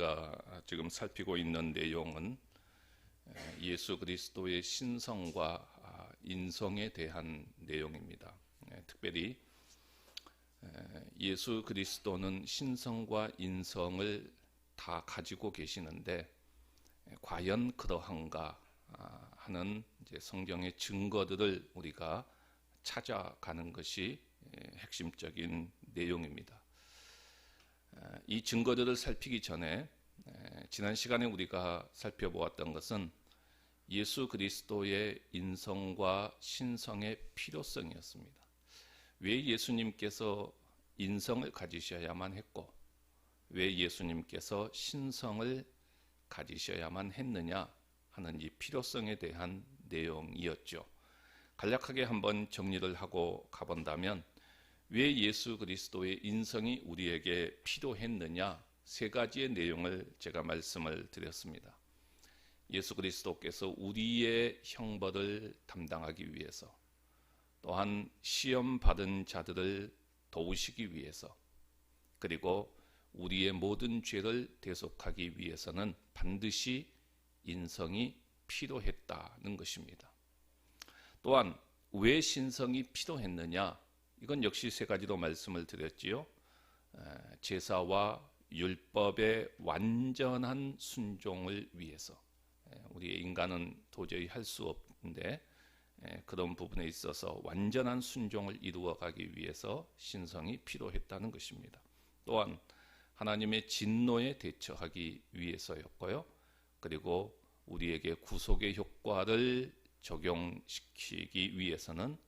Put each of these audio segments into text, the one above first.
우리가 지금 살피고 있는 내용은 예수 그리스도의 신성과 인성에 대한 내용입니다. 특별히 예수 그리스도는 신성과 인성을 다 가지고 계시는데 과연 그러한가 하는 성경의 증거들을 우리가 찾아가는 것이 핵심적인 내용입니다. 이 증거들을 살피기 전에 지난 시간에 우리가 살펴보았던 것은 예수 그리스도의 인성과 신성의 필요성이었습니다. 왜 예수님께서 인성을 가지셔야만 했고 왜 예수님께서 신성을 가지셔야만 했느냐 하는 이 필요성에 대한 내용이었죠. 간략하게 한번 정리를 하고 가본다면 왜 예수 그리스도의 인성이 우리에게 필요했느냐 세 가지의 내용을 제가 말씀을 드렸습니다. 예수 그리스도께서 우리의 형벌을 담당하기 위해서, 또한 시험 받은 자들을 도우시기 위해서, 그리고 우리의 모든 죄를 대속하기 위해서는 반드시 인성이 필요했다는 것입니다. 또한 왜 신성이 필요했느냐, 이건 역시 세 가지로 말씀을 드렸지요. 제사와 율법의 완전한 순종을 위해서, 우리의 인간은 도저히 할 수 없는데 그런 부분에 있어서 완전한 순종을 이루어가기 위해서 신성이 필요했다는 것입니다. 또한 하나님의 진노에 대처하기 위해서였고요. 그리고 우리에게 구속의 효과를 적용시키기 위해서는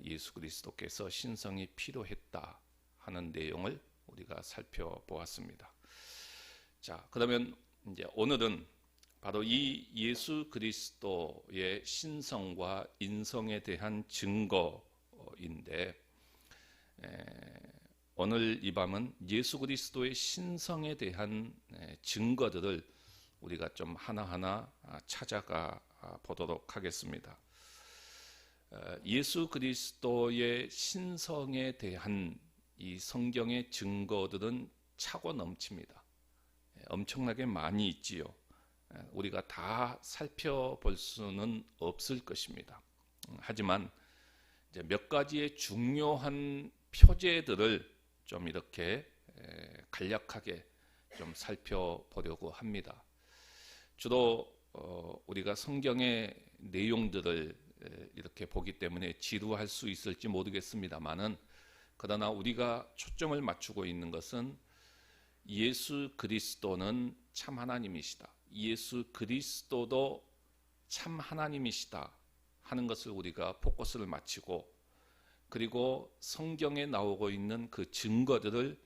예수 그리스도께서 신성이 필요했다 하는 내용을 우리가 살펴보았습니다. 자, 그러면 이제 오늘은 바로 이 예수 그리스도의 신성과 인성에 대한 증거인데, 오늘 이 밤은 예수 그리스도의 신성에 대한 증거들을 우리가 좀 하나하나 찾아가 보도록 하겠습니다. 예수 그리스도의 신성에 대한 이 성경의 증거들은 차고 넘칩니다. 엄청나게 많이 있지요. 우리가 다 살펴볼 수는 없을 것입니다. 하지만 이제 몇 가지의 중요한 표제들을 좀 이렇게 간략하게 좀 살펴보려고 합니다. 주로 우리가 성경의 내용들을 이렇게 보기 때문에 지루할 수 있을지 모르겠습니다만은, 그러나 우리가 초점을 맞추고 있는 것은 예수 그리스도는 참 하나님이시다, 예수 그리스도도 참 하나님이시다 하는 것을 우리가 포커스를 맞추고, 그리고 성경에 나오고 있는 그 증거들을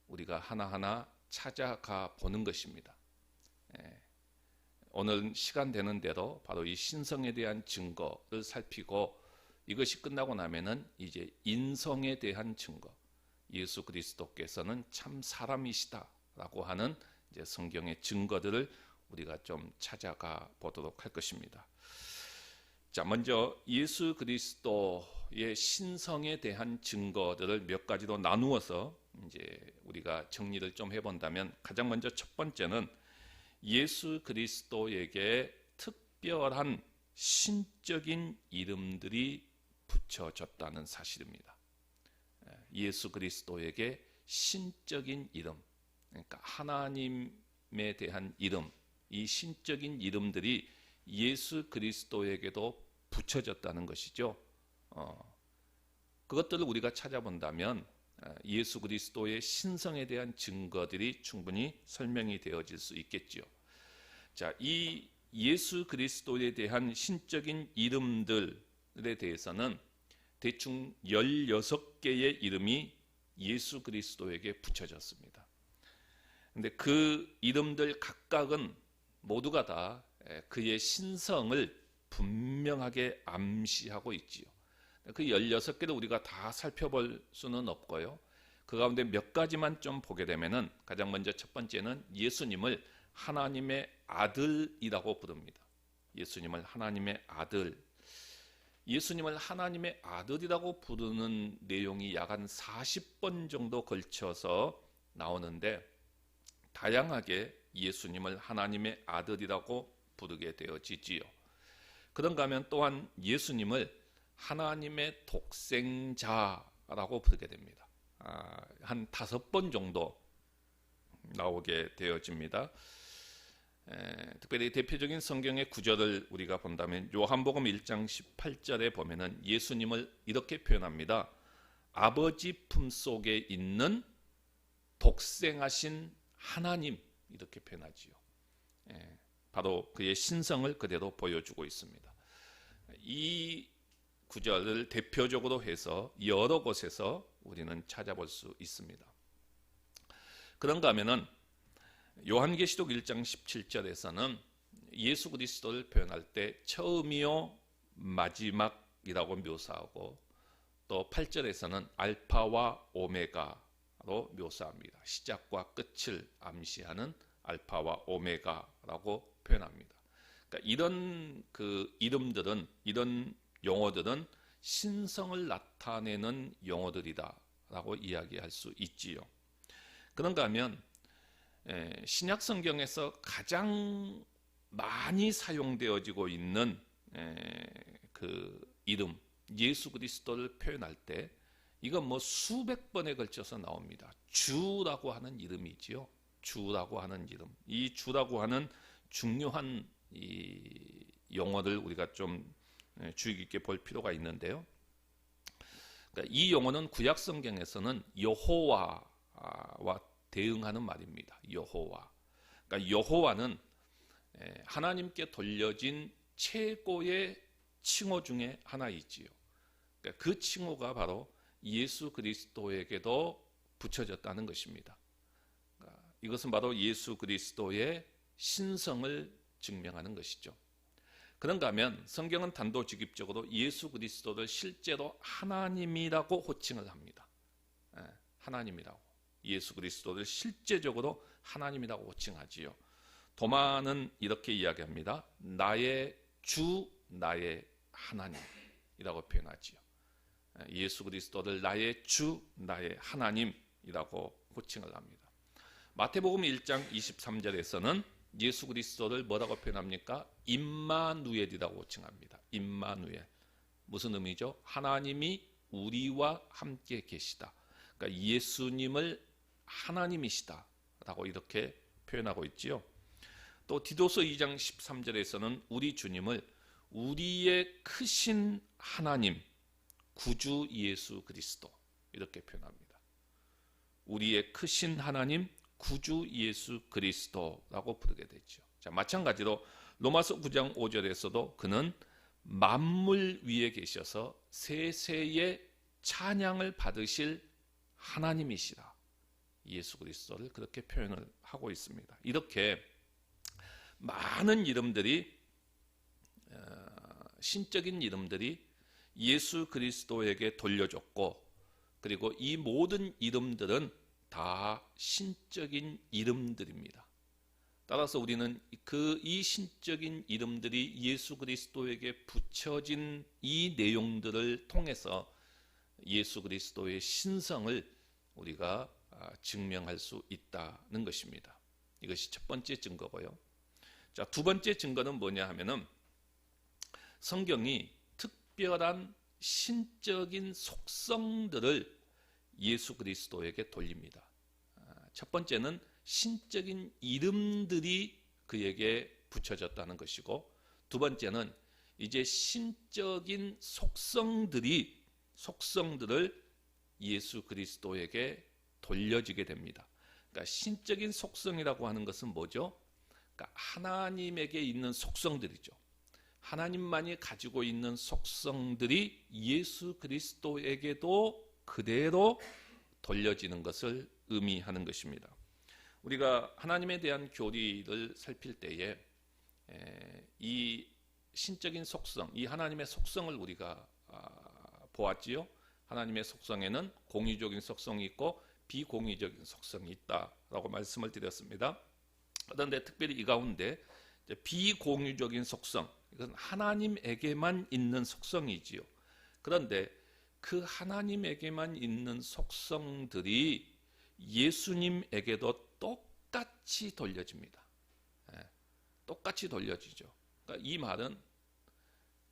우리가 하나하나 찾아가 보는 것입니다. 오늘 시간 되는 대로 바로 이 신성에 대한 증거를 살피고, 이것이 끝나고 나면은 이제 인성에 대한 증거, 예수 그리스도께서는 참 사람이시다라고 하는 이제 성경의 증거들을 우리가 좀 찾아가 보도록 할 것입니다. 자, 먼저 예수 그리스도의 신성에 대한 증거들을 몇 가지로 나누어서 이제 우리가 정리를 좀 해본다면, 가장 먼저 첫 번째는 예수 그리스도에게 특별한 신적인 이름들이 붙여졌다는 사실입니다. 예수 그리스도에게 신적인 이름, 그러니까 하나님에 대한 이름, 이 신적인 이름들이 예수 그리스도에게도 붙여졌다는 것이죠. 그것들을 우리가 찾아본다면 예수 그리스도의 신성에 대한 증거들이 충분히 설명이 되어질 수 있겠죠. 자, 이 예수 그리스도에 대한 신적인 이름들에 대해서는 대충 16개의 이름이 예수 그리스도에게 붙여졌습니다. 근데 그 이름들 각각은 모두가 다 그의 신성을 분명하게 암시하고 있지요. 그 16개를 우리가 다 살펴볼 수는 없고요. 그 가운데 몇 가지만 좀 보게 되면은, 가장 먼저 첫 번째는 예수님을 하나님의 아들이라고 부릅니다. 예수님을 하나님의 아들. 예수님을 하나님의 아들이라고 부르는 내용이 약 한 40번 정도 걸쳐서 나오는데, 다양하게 예수님을 하나님의 아들이라고 부르게 되어지지요. 그런가 하면 또한 예수님을 하나님의 독생자라고 부르게 됩니다. 한 5번 정도 나오게 되어집니다. 특별히 대표적인 성경의 구절을 우리가 본다면 요한복음 1장 18절에 보면은 예수님을 이렇게 표현합니다. 아버지 품속에 있는 독생하신 하나님, 이렇게 표현하지요. 바로 그의 신성을 그대로 보여주고 있습니다. 이 구절을 대표적으로 해서 여러 곳에서 우리는 찾아볼 수 있습니다. 그런가 하면은 요한계시록 1장 17절에서는 예수 그리스도를 표현할 때 처음이요 마지막이라고 묘사하고, 또 8절에서는 알파와 오메가로 묘사합니다. 시작과 끝을 암시하는 알파와 오메가라고 표현합니다. 그러니까 이런 이름들은, 이런 용어들은 신성을 나타내는 용어들이다라고 이야기할 수 있지요. 그런가 하면 신약 성경에서 가장 많이 사용되어지고 있는 그 이름 예수 그리스도를 표현할 때 이건 뭐 수백 번에 걸쳐서 나옵니다. 주라고 하는 이름이지요. 주라고 하는 이름. 이 주라고 하는 중요한 이 용어를 우리가 좀 주의 깊게 볼 필요가 있는데요. 그러니까 이 용어는 구약 성경에서는 여호와와 대응하는 말입니다. 여호와. 그러니까 여호와는 하나님께 돌려진 최고의 칭호 중에 하나이지요. 그러니까 그 칭호가 바로 예수 그리스도에게도 붙여졌다는 것입니다. 그러니까 이것은 바로 예수 그리스도의 신성을 증명하는 것이죠. 그런가 하면 성경은 단도직입적으로 예수 그리스도를 실제로 하나님이라고 호칭을 합니다. 하나님이라고. 예수 그리스도를 실제적으로 하나님이라고 호칭하지요. 도마는 이렇게 이야기합니다. 나의 주, 나의 하나님이라고 표현하지요. 예수 그리스도를 나의 주, 나의 하나님이라고 호칭을 합니다. 마태복음 1장 23절에서는 예수 그리스도를 뭐라고 표현합니까? 임마누엘이라고 호칭합니다. 임마누엘. 무슨 의미죠? 하나님이 우리와 함께 계시다. 그러니까 예수님을 하나님이시다라고 이렇게 표현하고 있지요. 또 디도서 2장 13절에서는 우리 주님을 우리의 크신 하나님, 구주 예수 그리스도 이렇게 표현합니다. 우리의 크신 하나님, 구주 예수 그리스도라고 부르게 되죠. 자, 마찬가지로 로마서 9장 5절에서도 그는 만물 위에 계셔서 세세의 찬양을 받으실 하나님이시라. 예수 그리스도를 그렇게 표현을 하고 있습니다. 이렇게 많은 이름들이, 신적인 이름들이 예수 그리스도에게 돌려졌고, 그리고 이 모든 이름들은 다 신적인 이름들입니다. 따라서 우리는 이 신적인 이름들이 예수 그리스도에게 붙여진 이 내용들을 통해서 예수 그리스도의 신성을 우리가 증명할 수 있다는 것입니다. 이것이 첫 번째 증거고요. 자, 두 번째 증거는 뭐냐 하면은 성경이 특별한 신적인 속성들을 예수 그리스도에게 돌립니다. 첫 번째는 신적인 이름들이 그에게 붙여졌다는 것이고, 두 번째는 이제 신적인 속성들을 예수 그리스도에게 돌려지게 됩니다. 그러니까 신적인 속성이라고 하는 것은 뭐죠? 그러니까 하나님에게 있는 속성들이죠. 하나님만이 가지고 있는 속성들이 예수 그리스도에게도 그대로 돌려지는 것을 의미하는 것입니다. 우리가 하나님에 대한 교리를 살필 때에 이 신적인 속성, 이 하나님의 속성을 우리가 보았지요. 하나님의 속성에는 공의적인 속성이 있고 비공의적인 속성이 있다라고 말씀을 드렸습니다. 그런데 특별히 이 가운데 비공의적인 속성, 이건 하나님에게만 있는 속성이지요. 그런데 그 하나님에게만 있는 속성들이 예수님에게도 똑같이 돌려집니다. 똑같이 돌려지죠. 그러니까 이 말은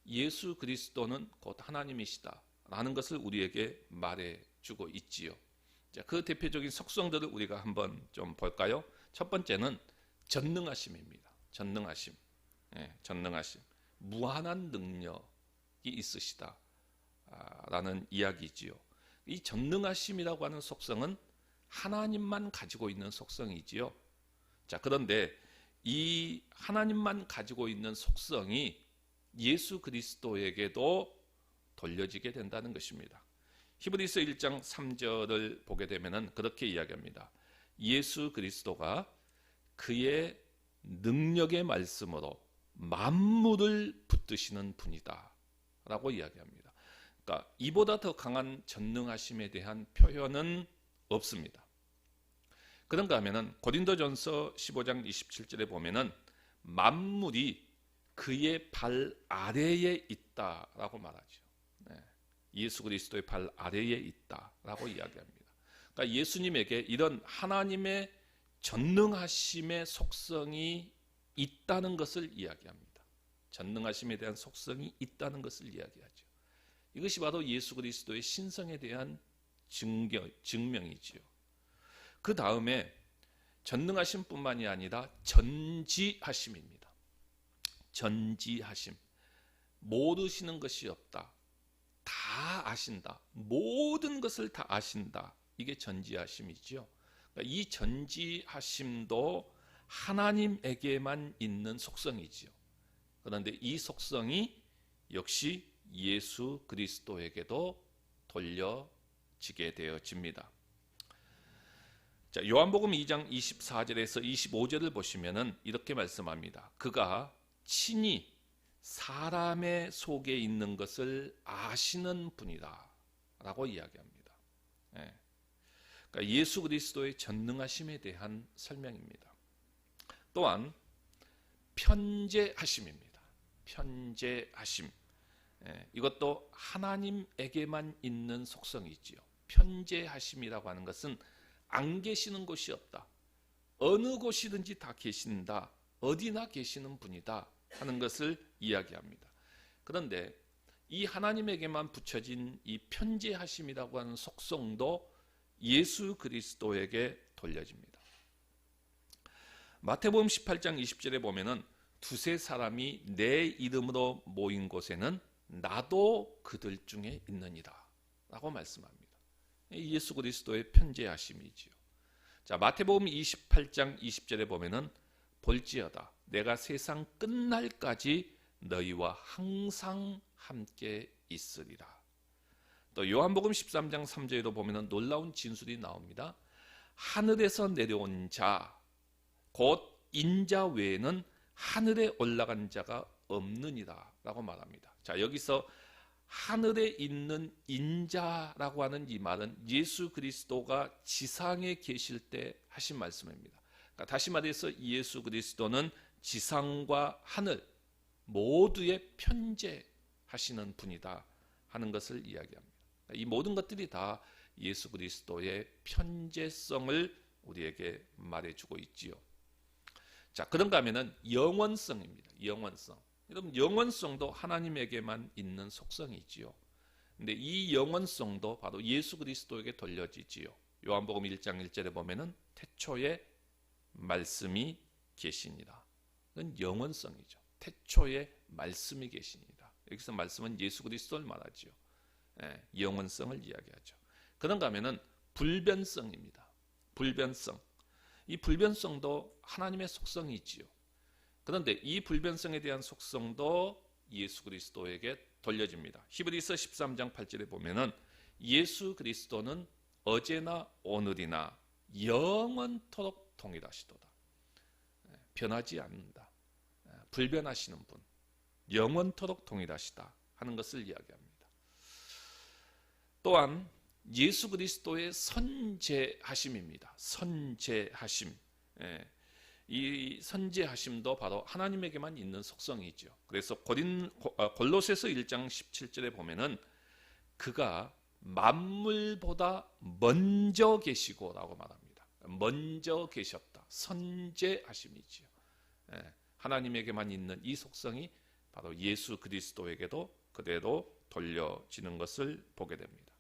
예수 그리스도는 곧 하나님이시다라는 것을 우리에게 말해주고 있지요. 자, 그 대표적인 속성들을 우리가 한번 좀 볼까요? 첫 번째는 전능하심입니다. 전능하심. 전능하심. 무한한 능력이 있으시다라는 이야기지요. 이 전능하심이라고 하는 속성은 하나님만 가지고 있는 속성이지요. 자, 그런데 이 하나님만 가지고 있는 속성이 예수 그리스도에게도 돌려지게 된다는 것입니다. 히브리서 1장 3절을 보게 되면은 그렇게 이야기합니다. 예수 그리스도가 그의 능력의 말씀으로 만물을 붙드시는 분이다 라고 이야기합니다. 그러니까 이보다 더 강한 전능하심에 대한 표현은 없습니다. 그런가 하면은 고린도전서 15장 27절에 보면은 만물이 그의 발 아래에 있다라고 말하죠. 예수 그리스도의 발 아래에 있다라고 이야기합니다. 그러니까 예수님에게 이런 하나님의 전능하심의 속성이 있다는 것을 이야기합니다. 전능하심에 대한 속성이 있다는 것을 이야기하죠. 이것이 바로 예수 그리스도의 신성에 대한 증명이지요. 그 다음에 전능하심뿐만이 아니라 전지하심입니다. 전지하심. 모르시는 것이 없다. 다 아신다. 모든 것을 다 아신다. 이게 전지하심이죠. 그러니까 이 전지하심도 하나님에게만 있는 속성이지요. 그런데 이 속성이 역시 예수 그리스도에게도 돌려지게 되어집니다. 자, 요한복음 2장 24절에서 25절을 보시면은 이렇게 말씀합니다. 그가 친히 사람의 속에 있는 것을 아시는 분이다 라고 이야기합니다. 그러니까 예수 그리스도의 전능하심에 대한 설명입니다. 또한 편재하심입니다. 편재하심. 이것도 하나님에게만 있는 속성이지요. 편재하심이라고 하는 것은 안 계시는 곳이 없다. 어느 곳이든지 다 계신다. 어디나 계시는 분이다 하는 것을 이야기합니다. 그런데 이 하나님에게만 붙여진 이 편재하심이라고 하는 속성도 예수 그리스도에게 돌려집니다. 마태복음 18장 20절에 보면은 두세 사람이 내 이름으로 모인 곳에는 나도 그들 중에 있느니라 라고 말씀합니다. 예수 그리스도의 편재하심이지요. 자, 마태복음 28장 20절에 보면은 볼지어다 내가 세상 끝날까지 너희와 항상 함께 있으리라. 또 요한복음 13장 3절에도 보면은 놀라운 진술이 나옵니다. 하늘에서 내려온 자 곧 인자 외에는 하늘에 올라간 자가 없느니라 라고 말합니다. 자, 여기서 하늘에 있는 인자라고 하는 이 말은 예수 그리스도가 지상에 계실 때 하신 말씀입니다. 그러니까 다시 말해서 예수 그리스도는 지상과 하늘 모두에 편재하시는 분이다 하는 것을 이야기합니다. 이 모든 것들이 다 예수 그리스도의 편재성을 우리에게 말해주고 있지요. 자, 그런가 하면은 영원성입니다. 영원성. 여러분, 영원성도 하나님에게만 있는 속성이지요. 근데 이 영원성도 바로 예수 그리스도에게 돌려지지요. 요한복음 1장 1절에 보면은 태초에 말씀이 계시니라. 그건 영원성이죠. 태초에 말씀이 계시니라. 여기서 말씀은 예수 그리스도를 말하지요. 영원성을 이야기하죠. 그런가 하면은 불변성입니다. 불변성. 이 불변성도 하나님의 속성이지요. 그런데 이 불변성에 대한 속성도 예수 그리스도에게 돌려집니다. 히브리서 13장 8절에 보면은 예수 그리스도는 어제나 오늘이나 영원토록 동일하시도다. 변하지 않는다. 불변하시는 분. 영원토록 동일하시다 하는 것을 이야기합니다. 또한 예수 그리스도의 선재하심입니다. 선재하심. 이 선재하심도 바로 하나님에게만 있는 속성이죠. 그래서 골로새서 1장 17절에 보면은 그가 만물보다 먼저 계시고라고 말합니다. 먼저 계셨다. 선제하심이지요. 하나님에게만 있는 이 속성이 바로 예수 그리스도에게도 그대로 돌려지는 것을 보게 됩니다.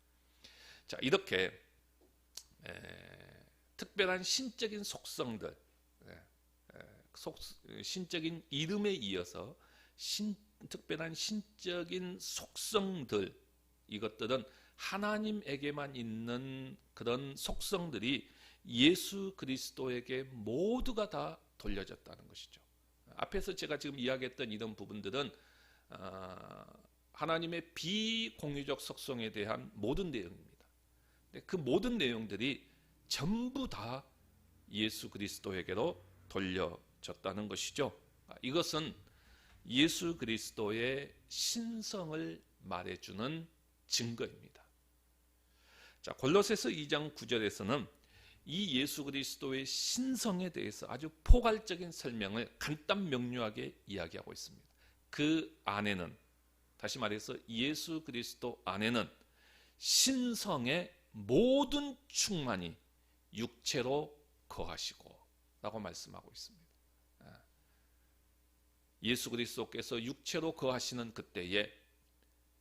자, 이렇게 특별한 신적인 속성들, 신적인 이름에 이어서 특별한 신적인 속성들, 이것들은 하나님에게만 있는 그런 속성들이 예수 그리스도에게 모두가 다 돌려졌다는 것이죠. 앞에서 제가 지금 이야기했던 이런 부분들은 하나님의 비공유적 속성에 대한 모든 내용입니다. 그 모든 내용들이 전부 다 예수 그리스도에게로 돌려졌다는 것이죠. 이것은 예수 그리스도의 신성을 말해주는 증거입니다. 자, 골로새서 2장 9절에서는 이 예수 그리스도의 신성에 대해서 아주 포괄적인 설명을 간단 명료하게 이야기하고 있습니다. 그 안에는, 다시 말해서 예수 그리스도 안에는 신성의 모든 충만이 육체로 거하시고 라고 말씀하고 있습니다. 예수 그리스도께서 육체로 거하시는 그때에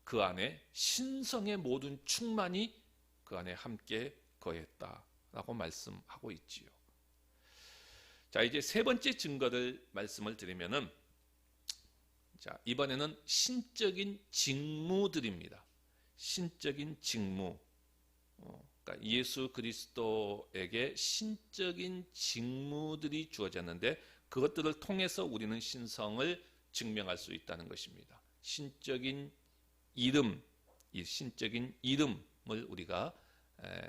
그 안에 신성의 모든 충만이 그 안에 함께 거했다라고 말씀하고 있지요. 자, 이제 세 번째 증거를 말씀을 드리면은, 자, 이번에는 신적인 직무들입니다. 신적인 직무. 그러니까 예수 그리스도에게 신적인 직무들이 주어졌는데 그것들을 통해서 우리는 신성을 증명할 수 있다는 것입니다. 신적인 이름, 이 신적인 이름을 우리가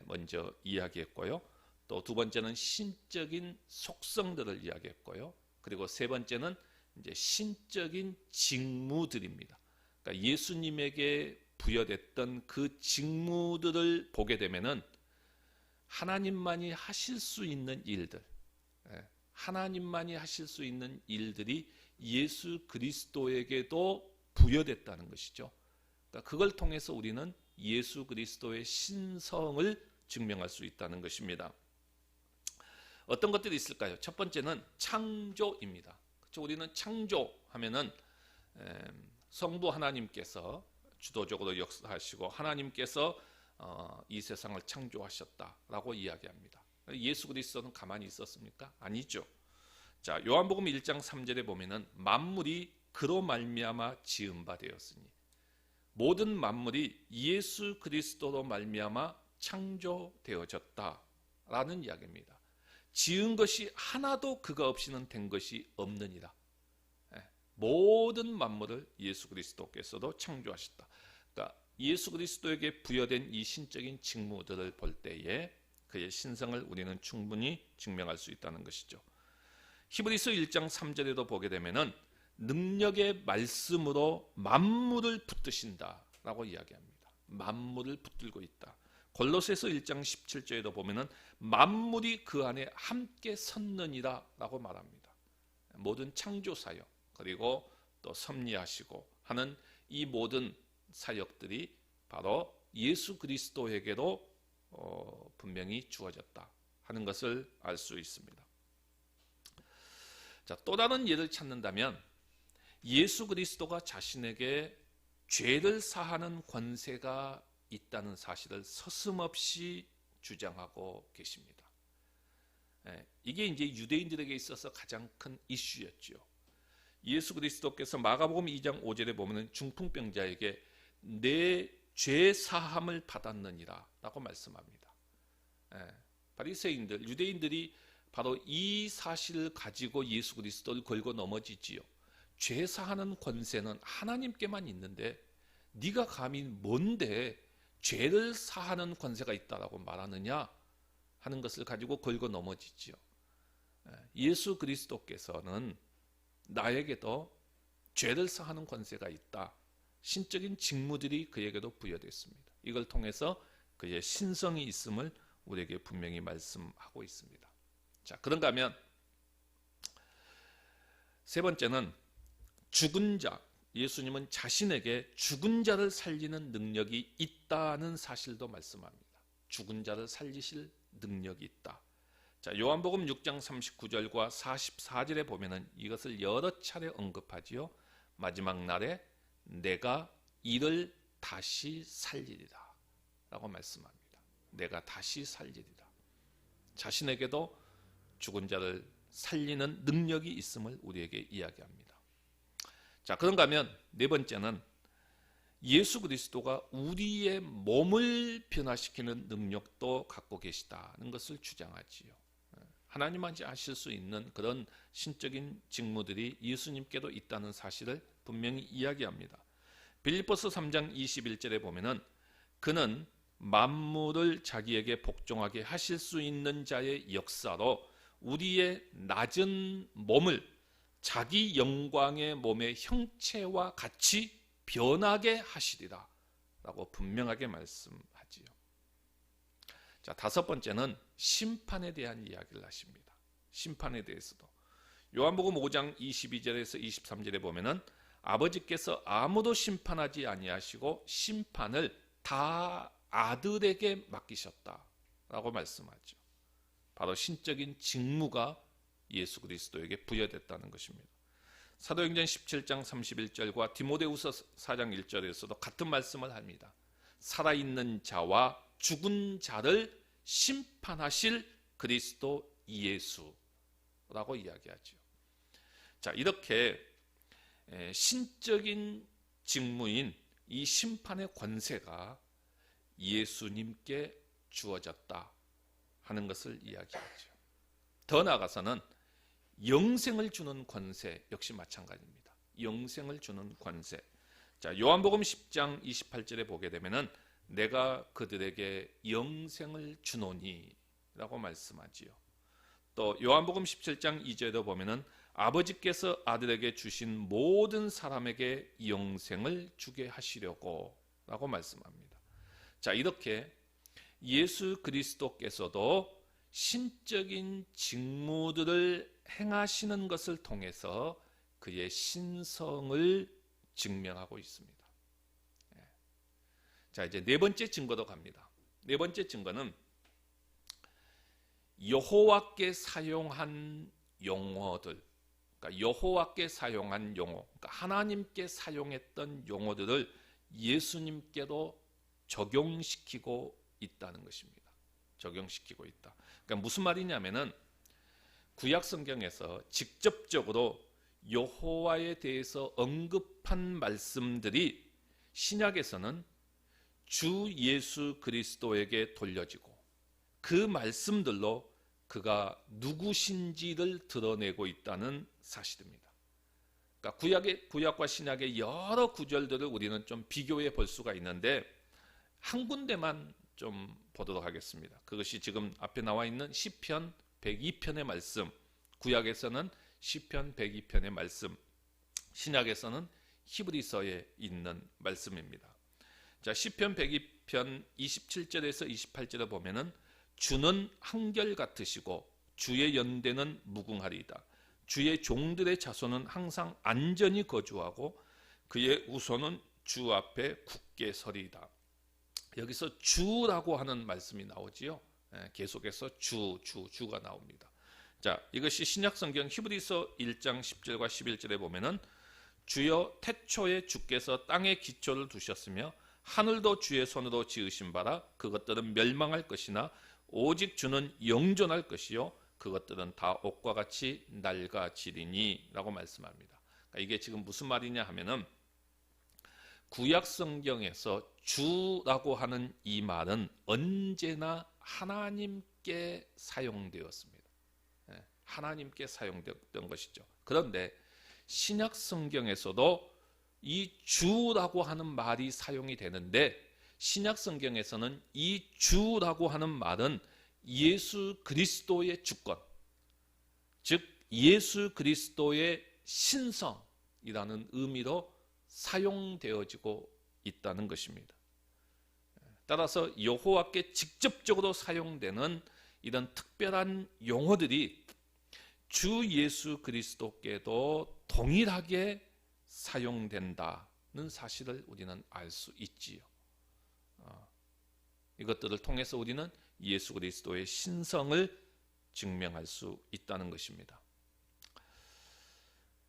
먼저 이야기했고요. 또 두 번째는 신적인 속성들을 이야기했고요. 그리고 세 번째는 이제 신적인 직무들입니다. 그러니까 예수님에게 부여됐던 그 직무들을 보게 되면은 하나님만이 하실 수 있는 일들, 하나님만이 하실 수 있는 일들이 예수 그리스도에게도 부여됐다는 것이죠. 그러니까 그걸 통해서 우리는 예수 그리스도의 신성을 증명할 수 있다는 것입니다. 어떤 것들이 있을까요? 첫 번째는 창조입니다. 그렇죠? 우리는 창조하면은 성부 하나님께서 주도적으로 역사하시고 하나님께서 이 세상을 창조하셨다라고 이야기합니다. 예수 그리스도는 가만히 있었습니까? 아니죠. 자, 요한복음 1장 3절에 보면은 만물이 그로 말미암아 지은 바 되었으니, 모든 만물이 예수 그리스도로 말미암아 창조되어졌다라는 이야기입니다. 지은 것이 하나도 그가 없이는 된 것이 없느니라. 모든 만물을 예수 그리스도께서도 창조하셨다. 그러니까 예수 그리스도에게 부여된 이 신적인 직무들을 볼 때에 그의 신성을 우리는 충분히 증명할 수 있다는 것이죠. 히브리서 1장 3절에도 보게 되면은 능력의 말씀으로 만물을 붙드신다라고 이야기합니다. 만물을 붙들고 있다. 골로새서 1장 17절에도 보면은 만물이 그 안에 함께 섰느니라라고 말합니다. 모든 창조 사역, 그리고 또 섭리하시고 하는 이 모든 사역들이 바로 예수 그리스도에게로 분명히 주어졌다 하는 것을 알 수 있습니다. 자, 또 다른 예를 찾는다면 예수 그리스도가 자신에게 죄를 사하는 권세가 있다는 사실을 서슴없이 주장하고 계십니다. 이게 이제 유대인들에게 있어서 가장 큰 이슈였죠. 예수 그리스도께서 마가복음 2장 5절에 보면 중풍병자에게 내 죄 사함을 받았느니라 라고 말씀합니다. 바리새인들, 유대인들이 바로 이 사실을 가지고 예수 그리스도를 걸고 넘어지지요. 죄 사하는 권세는 하나님께만 있는데 네가 감히 뭔데 죄를 사하는 권세가 있다라고 말하느냐 하는 것을 가지고 걸고 넘어지지요. 예수 그리스도께서는 나에게도 죄를 사하는 권세가 있다. 신적인 직무들이 그에게도 부여됐습니다. 이걸 통해서 그의 신성이 있음을 우리에게 분명히 말씀하고 있습니다. 자, 그런가 하면 세 번째는 죽은 자, 예수님은 자신에게 죽은 자를 살리는 능력이 있다는 사실도 말씀합니다. 죽은 자를 살리실 능력이 있다. 자, 요한복음 6장 39절과 44절에 보면은 이것을 여러 차례 언급하지요. 마지막 날에 내가 이를 다시 살리리라 라고 말씀합니다. 내가 다시 살리리라. 자신에게도 죽은 자를 살리는 능력이 있음을 우리에게 이야기합니다. 자, 그런가 하면 네 번째는 예수 그리스도가 우리의 몸을 변화시키는 능력도 갖고 계시다는 것을 주장하지요. 하나님만이 하실 수 있는 그런 신적인 직무들이 예수님께도 있다는 사실을 분명히 이야기합니다. 빌립보서 3장 21절에 보면은 그는 만물을 자기에게 복종하게 하실 수 있는 자의 역사로 우리의 낮은 몸을 자기 영광의 몸의 형체와 같이 변하게 하시리라 라고 분명하게 말씀하지요. 자, 다섯 번째는 심판에 대한 이야기를 하십니다. 심판에 대해서도 요한복음 5장 22절에서 23절에 보면은 아버지께서 아무도 심판하지 아니하시고 심판을 다 아들에게 맡기셨다라고 말씀하죠. 바로 신적인 직무가 예수 그리스도에게 부여됐다는 것입니다. 사도행전 17장 31절과 디모데후서 4장 1절에서도 같은 말씀을 합니다. 살아있는 자와 죽은 자를 심판하실 그리스도 예수라고 이야기하죠. 자, 이렇게 신적인 직무인 이 심판의 권세가 예수님께 주어졌다 하는 것을 이야기하죠. 더 나아가서는 영생을 주는 권세 역시 마찬가지입니다. 영생을 주는 권세. 자, 요한복음 10장 28절에 보게 되면은 내가 그들에게 영생을 주노니 라고 말씀하지요. 또 요한복음 17장 2절에 보면은 아버지께서 아들에게 주신 모든 사람에게 영생을 주게 하시려고 라고 말씀합니다. 자, 이렇게 예수 그리스도께서도 신적인 직무들을 행하시는 것을 통해서 그의 신성을 증명하고 있습니다. 자, 이제 네 번째 증거도 갑니다. 네 번째 증거는 여호와께 사용한 용어들, 그러니까 여호와께 사용한 용어, 그러니까 하나님께 사용했던 용어들을 예수님께도 적용시키고 있다는 것입니다. 적용시키고 있다. 그러니까 무슨 말이냐면은 구약 성경에서 직접적으로 여호와에 대해서 언급한 말씀들이 신약에서는 주 예수 그리스도에게 돌려지고 그 말씀들로 그가 누구신지를 드러내고 있다는 사실입니다. 그러니까 구약과 신약의 여러 구절들을 우리는 좀 비교해 볼 수가 있는데 한 군데만 좀 보도록 하겠습니다. 그것이 지금 앞에 나와 있는 시편 102편의 말씀, 구약에서는 시편 102편의 말씀, 신약에서는 히브리서에 있는 말씀입니다. 자, 시편 102편 27절에서 28절에 보면은 주는 한결같으시고 주의 연대는 무궁하리이다. 주의 종들의 자손은 항상 안전히 거주하고 그의 우손은 주 앞에 굳게 서리이다. 여기서 주라고 하는 말씀이 나오지요. 계속해서 주가 나옵니다. 자, 이것이 신약성경 히브리서 1장 10절과 11절에 보면은 주여 태초에 주께서 땅에 기초를 두셨으며 하늘도 주의 손으로 지으신 바라 그것들은 멸망할 것이나 오직 주는 영존할 것이요 그것들은 다 옷과 같이 낡아지리니 라고 말씀합니다. 그러니까 이게 지금 무슨 말이냐 하면은 구약 성경에서 주라고 하는 이 말은 언제나 하나님께 사용되었습니다. 하나님께 사용되었던 것이죠. 그런데 신약 성경에서도 이 주라고 하는 말이 사용이 되는데 신약 성경에서는 이 주라고 하는 말은 예수 그리스도의 주권, 즉 예수 그리스도의 신성이라는 의미로 사용되어지고 있다는 것입니다. 따라서 여호와께 직접적으로 사용되는 이런 특별한 용어들이 주 예수 그리스도께도 동일하게 사용된다는 사실을 우리는 알 수 있지요. 이것들을 통해서 우리는 예수 그리스도의 신성을 증명할 수 있다는 것입니다.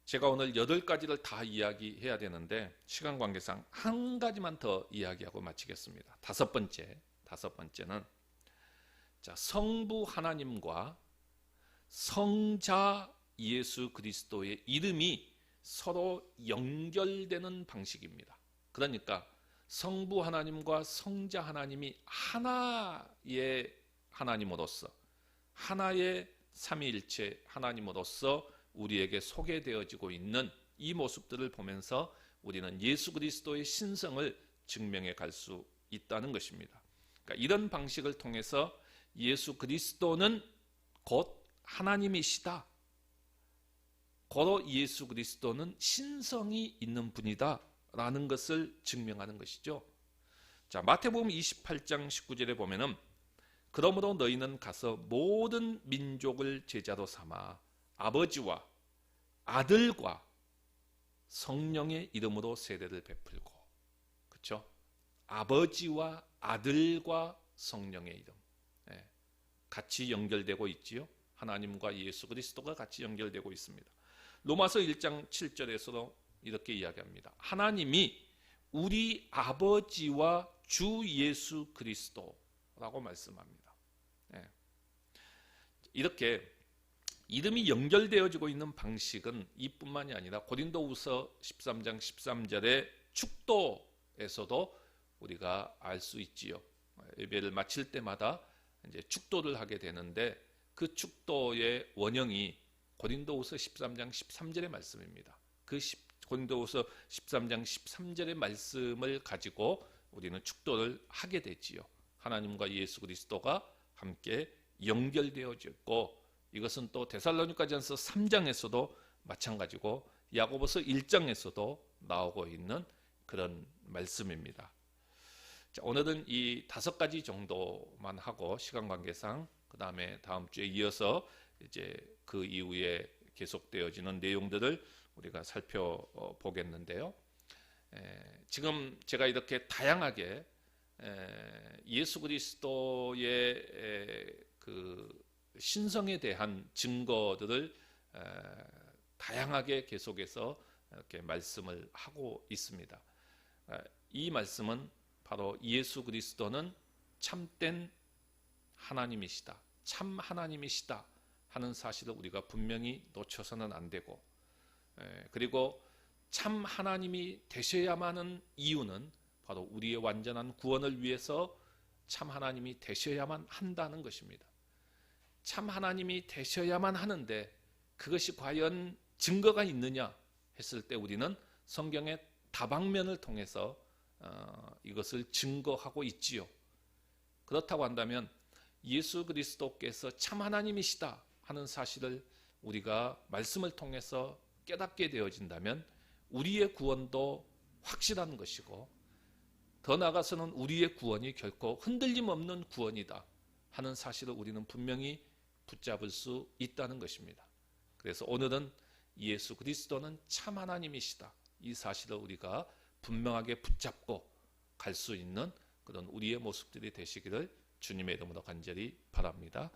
제가 오늘 8가지를 다 이야기해야 되는데 시간 관계상 한 가지만 더 이야기하고 마치겠습니다. 다섯 번째는 성부 하나님과 성자 예수 그리스도의 이름이 서로 연결되는 방식입니다. 그러니까 성부 하나님과 성자 하나님이 하나의 하나님으로서, 하나의 삼위일체 하나님으로서 우리에게 소개되어지고 있는 이 모습들을 보면서 우리는 예수 그리스도의 신성을 증명해 갈 수 있다는 것입니다. 그러니까 이런 방식을 통해서 예수 그리스도는 곧 하나님이시다, 고로 예수 그리스도는 신성이 있는 분이다 라는 것을 증명하는 것이죠. 자, 마태복음 28장 19절에 보면은 그러므로 너희는 가서 모든 민족을 제자로 삼아 아버지와 아들과 성령의 이름으로 세례를 베풀고, 그렇죠? 아버지와 아들과 성령의 이름, 같이 연결되고 있지요. 하나님과 예수 그리스도가 같이 연결되고 있습니다. 로마서 1장 7절에서도 이렇게 이야기합니다. 하나님이 우리 아버지와 주 예수 그리스도라고 말씀합니다. 이렇게 이름이 연결되어지고 있는 방식은 이뿐만이 아니라 고린도후서 13장 13절의 축도에서도 우리가 알 수 있지요. 예배를 마칠 때마다 이제 축도를 하게 되는데 그 축도의 원형이 고린도후서 13장 13절의 말씀입니다. 그 고린도후서 13장 13절의 말씀을 가지고 우리는 축도를 하게 되지요. 하나님과 예수 그리스도가 함께 연결되어져 있고, 이것은 또 데살로니가전서 3장에서도 마찬가지고 야고보서 1장에서도 나오고 있는 그런 말씀입니다. 자, 오늘은 이 5가지 정도만 하고 시간 관계상 그 다음에 다음 주에 이어서 이제 그 이후에 계속되어지는 내용들을 우리가 살펴보겠는데요. 지금 제가 이렇게 다양하게 예수 그리스도의 그 신성에 대한 증거들을 다양하게 계속해서 이렇게 말씀을 하고 있습니다. 이 말씀은 바로 예수 그리스도는 참된 하나님이시다, 참 하나님이시다 하는 사실을 우리가 분명히 놓쳐서는 안 되고, 그리고 참 하나님이 되셔야만 하는 이유는 바로 우리의 완전한 구원을 위해서 참 하나님이 되셔야만 한다는 것입니다. 참 하나님이 되셔야만 하는데 그것이 과연 증거가 있느냐 했을 때 우리는 성경의 다방면을 통해서 이것을 증거하고 있지요. 그렇다고 한다면 예수 그리스도께서 참 하나님이시다 하는 사실을 우리가 말씀을 통해서 깨닫게 되어진다면 우리의 구원도 확실한 것이고, 더 나아가서는 우리의 구원이 결코 흔들림 없는 구원이다 하는 사실을 우리는 분명히 붙잡을 수 있다는 것입니다. 그래서 오늘은 예수 그리스도는 참 하나님이시다, 이 사실을 우리가 분명하게 붙잡고 갈 수 있는 그런 우리의 모습들이 되시기를 주님의 이름으로 간절히 바랍니다.